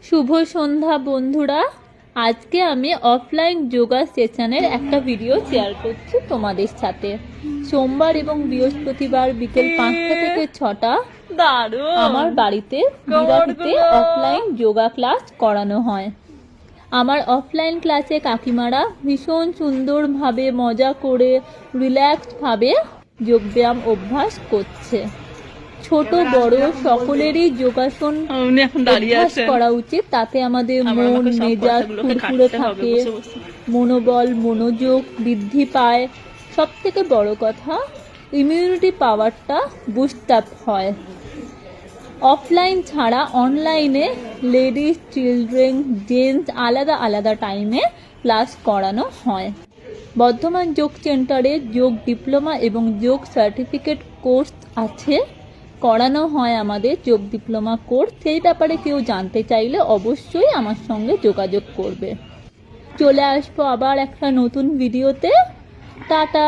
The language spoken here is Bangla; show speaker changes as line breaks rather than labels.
শুভ সন্ধ্যা বন্ধুরা। আজকে আমি অফলাইন যোগা সেশনের একটা ভিডিও শেয়ার করছি তোমাদের সাথে। সোমবার এবং বৃহস্পতিবার বিকেল 5টা থেকে 6টা আমার বাড়িতে বিরাটিতে অফলাইন যোগা ক্লাস করানো হয়। আমার অফলাইন ক্লাসে কাকিমারা ভীষণ সুন্দরভাবে মজা করে রিল্যাক্সভাবে যোগব্যায়াম অভ্যাস করছে। ছোট বড় সকলেরই যোগাসন অভ্যাস করা উচিত, তাতে আমাদের মন মেজাজ ফুরফুরে থাকে, মনোবল মনোযোগ বৃদ্ধি পায়। সব থেকে বড় কথা, ইমিউনিটি পাওয়ারটা বুস্ট আপ হয়। অফলাইন ছাড়া অনলাইনে লেডিস চিলড্রেন জেন্টস আলাদা আলাদা টাইমে ক্লাস করানো হয়। বর্ধমান যোগ সেন্টারে যোগ ডিপ্লোমা এবং যোগ সার্টিফিকেট কোর্স আছে, করানো হয় আমাদের যোগ ডিপ্লোমা কোর্স। সেই ব্যাপারে কেউ জানতে চাইলে অবশ্যই আমার সঙ্গে যোগাযোগ করবে। চলে আসবো আবার একটা নতুন ভিডিওতে। টাটা।